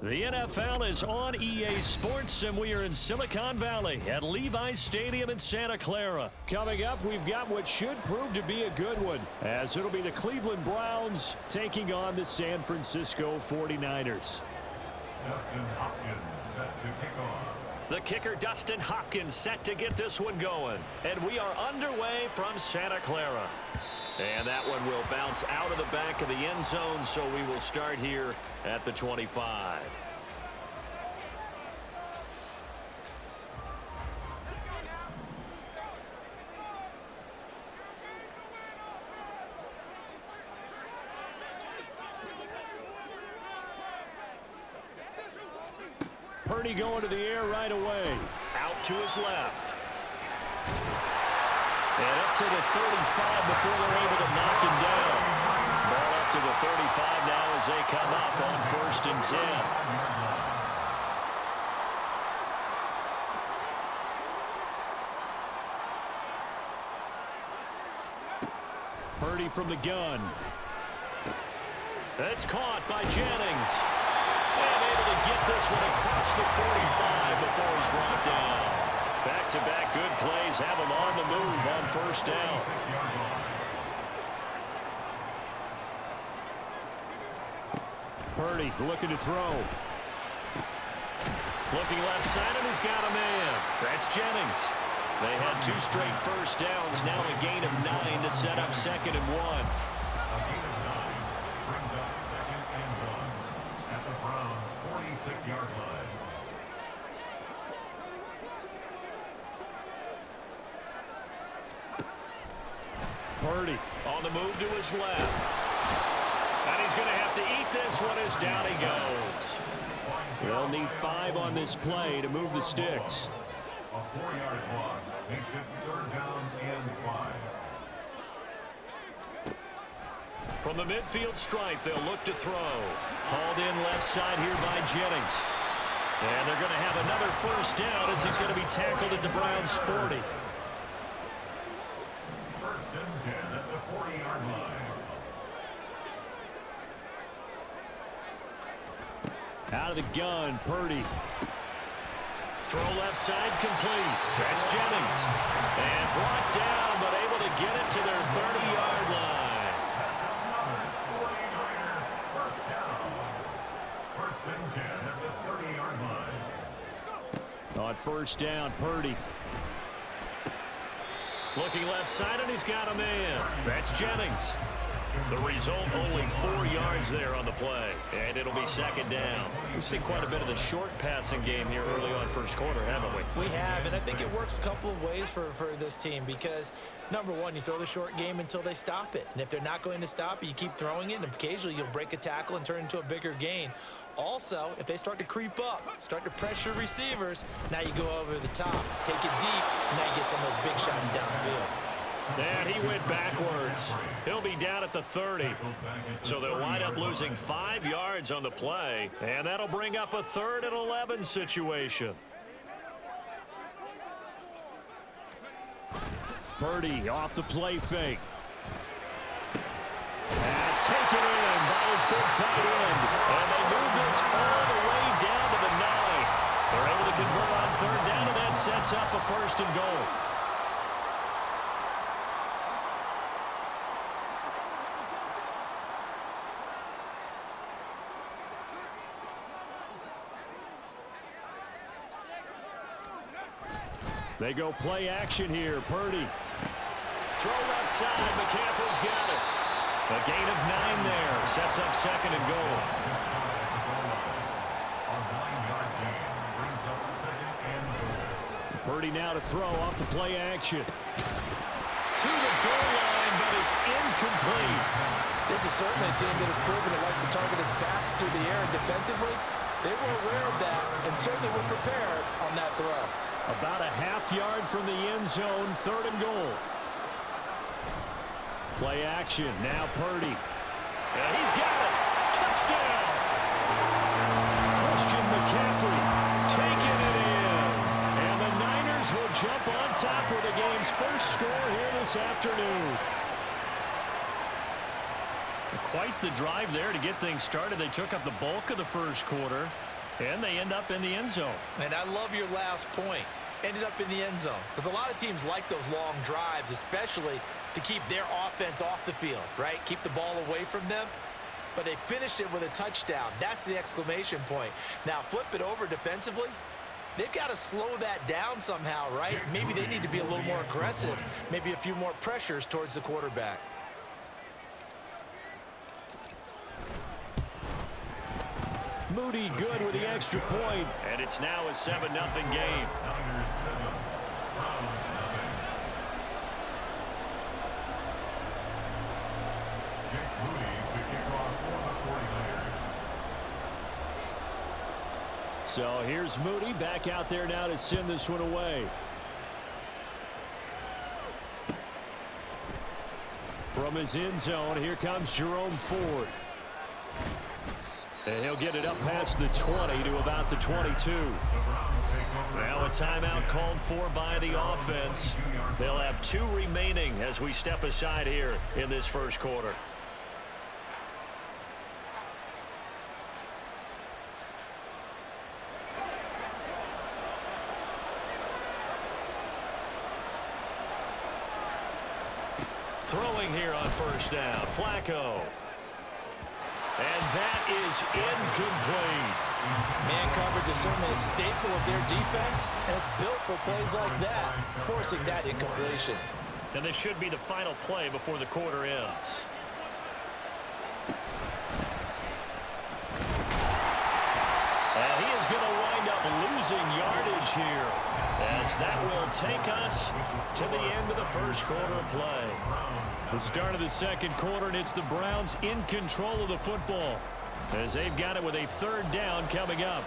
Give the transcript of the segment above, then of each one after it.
The NFL is on EA Sports, and we are in Silicon Valley at Levi's Stadium in Santa Clara. Coming up, we've got what should prove to be a good one, as it'll be the Cleveland Browns taking on the San Francisco 49ers. Dustin Hopkins set to kick off. The kicker, Dustin Hopkins, set to get this one going. And we are underway from Santa Clara. And that one will bounce out of the back of the end zone, so we will start here at the 25. Purdy going to the air right away. Out to his left. And up to the 35 before they're able to knock him down. Ball up to the 35 now as they come up on 1st and 10. Purdy from the gun. It's caught by Jennings. And able to get this one across the 45 before he's brought down. Back-to-back good plays have him on the move on 1st down. Purdy looking to throw. Looking left side, and he's got a man. That's Jennings. They had 2 straight first downs, now a gain of 9 to set up 2nd and 1. A gain of 9 brings up 2nd and 1 at the Browns' 46-yard line. Purdy on the move to his left. And he's going to have to eat this one as down he goes. They'll need 5 on this play to move the sticks. A 4-yard loss makes it 3rd down and 5. From the midfield stripe, they'll look to throw. Hauled in left side here by Jennings. And they're going to have another 1st down as he's going to be tackled at the Browns' 40. 1st and 10 at the 40-yard line. Out of the gun, Purdy. Throw left side complete. That's Jennings. And brought down, but able to get it to their 30-yard line. That's another 49er 1st down. 1st and 10 at the 30-yard line. On 1st down, Purdy. Looking left side, and he's got a man. That's Jennings. The result, only 4 yards there on the play. And it'll be 2nd down. We've seen quite a bit of the short passing game here early on 1st quarter, haven't we? We have, and I think it works a couple of ways for this team because, number one, you throw the short game until they stop it. And if they're not going to stop it, you keep throwing it, and occasionally you'll break a tackle and turn it into a bigger gain. Also, if they start to creep up, start to pressure receivers, now you go over the top, take it deep, and now you get some of those big shots downfield. And he went backwards. He'll be down at the 30. So they'll wind up losing 5 yards on the play, and that'll bring up a 3rd and 11 situation. Purdy off the play fake. Pass taken in by his big tight end. And they move this all the way down to the 9. They're able to convert on 3rd down, and that sets up a 1st and goal. They go play action here. Purdy. Throw left side. McCaffrey's got it. A gain of 9 there. Sets up 2nd and goal. A 9-yard gain brings up 2nd and goal. Purdy now to throw off the play action. To the goal line, but it's incomplete. This is certainly a team that has proven it likes to target its backs through the air, and defensively, they were aware of that and certainly were prepared on that throw. About a half yard from the end zone, 3rd and goal. Play action, now Purdy. And he's got it. Touchdown! Christian McCaffrey taking it in. And the Niners will jump on top with the game's first score here this afternoon. Quite the drive there to get things started. They took up the bulk of the 1st quarter. And they end up in the end zone. And I love your last point. Ended up in the end zone. Because a lot of teams like those long drives, especially to keep their offense off the field, right? Keep the ball away from them. But they finished it with a touchdown. That's the exclamation point. Now, flip it over defensively. They've got to slow that down somehow, right? Maybe they need to be a little more aggressive. Maybe a few more pressures towards the quarterback. Moody good with the extra point. And it's now a 7-0 game. So here's Moody back out there now to send this one away. From his end zone, here comes Jerome Ford. And he'll get it up past the 20 to about the 22. Now a timeout called for by the offense. They'll have 2 remaining as we step aside here in this first quarter. Throwing here on first down, Flacco. And that is incomplete. Man coverage is certainly a staple of their defense, and it's built for plays like that, forcing that incompletion. And this should be the final play before the quarter ends. And he is going to wind up losing yardage here, as that will take us to the end of the first quarter of play. The start of the second quarter, and it's the Browns in control of the football as they've got it with a 3rd down coming up.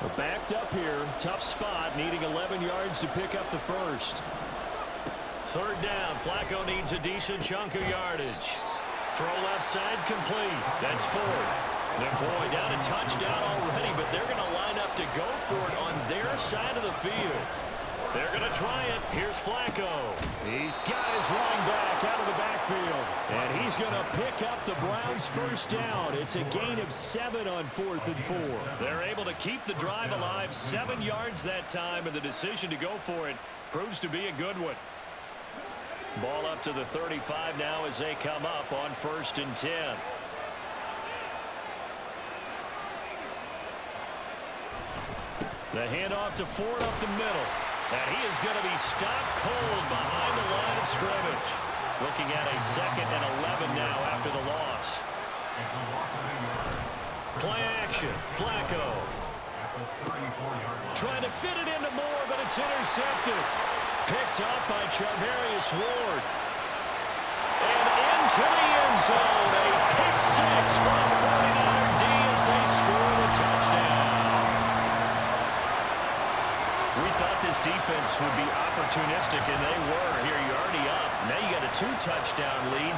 We're backed up here. Tough spot, needing 11 yards to pick up the first. 3rd down. Flacco needs a decent chunk of yardage. Throw left side complete. That's Ford. Their boy down a touchdown already, but they're going to line up to go for it on their side of the field. They're going to try it. Here's Flacco. He's got his running back out of the backfield. And he's going to pick up the Browns' first down. It's a gain of 7 on 4th and 4. They're able to keep the drive alive, 7 yards that time, and the decision to go for it proves to be a good one. Ball up to the 35 now as they come up on 1st and 10. The handoff to Ford up the middle. And he is going to be stopped cold behind the line of scrimmage. Looking at a 2nd and 11 now after the loss. Play action. Flacco. Trying to fit it into Moore, but it's intercepted. Picked up by Charvarius Ward. And into the end zone. A pick 6 from 49er D as they score the touchdown. We thought this defense would be opportunistic, and they were. Here, you're already up. Now you got a 2-touchdown lead.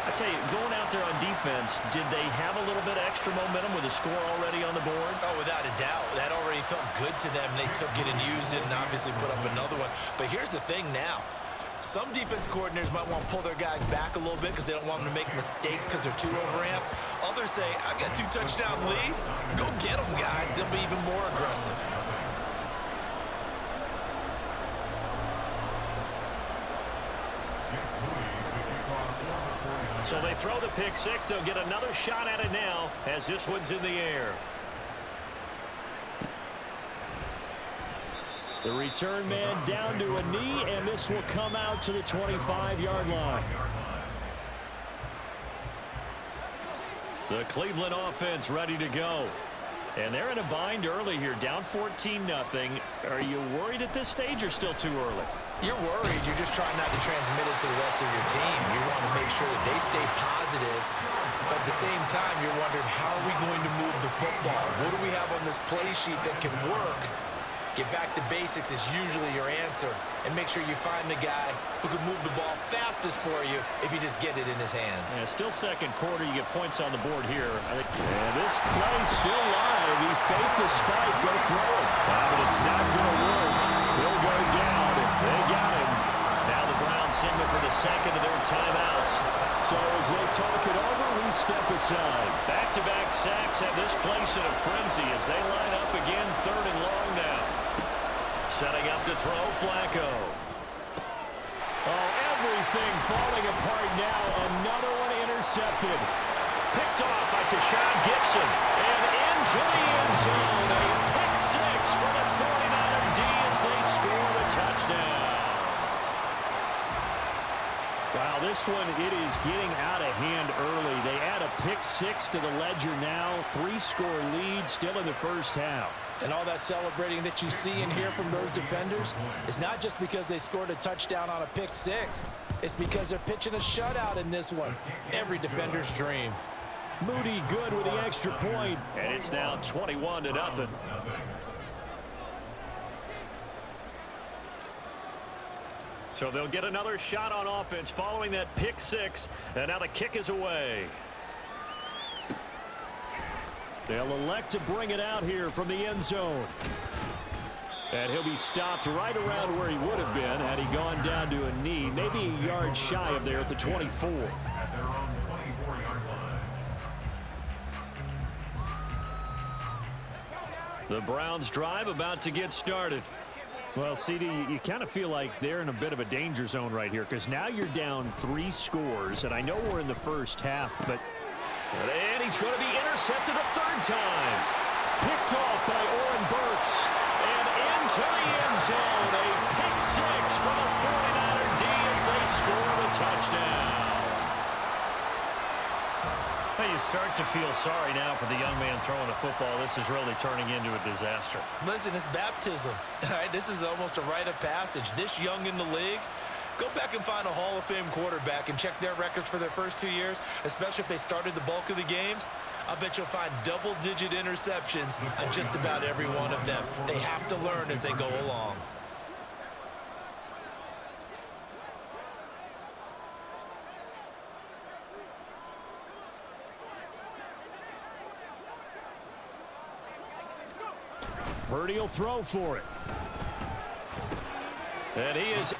I tell you, going out there on defense, did they have a little bit of extra momentum with a score already on the board? Oh, without a doubt. That already felt good to them. They took it and used it and obviously put up another one. But here's the thing now. Some defense coordinators might want to pull their guys back a little bit because they don't want them to make mistakes because they're too overamped. Others say, I've got a 2-touchdown lead. Go get them, guys. They'll be even more aggressive. So they throw the pick 6. They'll get another shot at it now as this one's in the air. The return man down to a knee, and this will come out to the 25-yard line. The Cleveland offense ready to go. And they're in a bind early here, down 14-0. Are you worried at this stage or still too early? You're worried. You're just trying not to transmit it to the rest of your team. You want to make sure that they stay positive. But at the same time, you're wondering, how are we going to move the football? What do we have on this play sheet that can work? Get back to basics is usually your answer. And make sure you find the guy who can move the ball fastest for you if you just get it in his hands. Yeah, still second quarter. You get points on the board here. And this play's still live. He faked the spike. Go throw it. But it's not going to work. He'll go down. They got him. Now signal for the second of their timeouts. So as they talk it over, we step aside. Back-to-back sacks have this place in a frenzy as they line up again, 3rd and long now. Setting up to throw, Flacco. Oh, everything falling apart now. Another one intercepted. Picked off by Tashawn Gibson. And into the end zone. A pick six for the 49er D as they score the touchdown. Wow, this one, it is getting out of hand early. They add a pick six to the ledger now. 3-score lead still in the first half. And all that celebrating that you see and hear from those defenders is not just because they scored a touchdown on a pick six. It's because they're pitching a shutout in this one. Every defender's dream. Moody good with the extra point. And it's now 21-0. So they'll get another shot on offense following that pick six. And now the kick is away. They'll elect to bring it out here from the end zone. And he'll be stopped right around where he would have been had he gone down to a knee. Maybe a yard shy of there at the 24. At their own 24-yard line. The Browns drive about to get started. Well, CD, you kind of feel like they're in a bit of a danger zone right here because now you're down 3 scores, and I know we're in the first half, but... And he's going to be intercepted a 3rd time. Picked off by Oren Burks. And into the end zone. A pick six from the 49er D as they score the touchdown. Well, you start to feel sorry now for the young man throwing the football. This is really turning into a disaster. Listen, it's baptism. All right, this is almost a rite of passage. This young in the league, go back and find a Hall of Fame quarterback and check their records for their first 2 years, especially if they started the bulk of the games. I bet you'll find double-digit interceptions on just about every one of them. They have to learn as they go along. Purdy will throw for it. And he is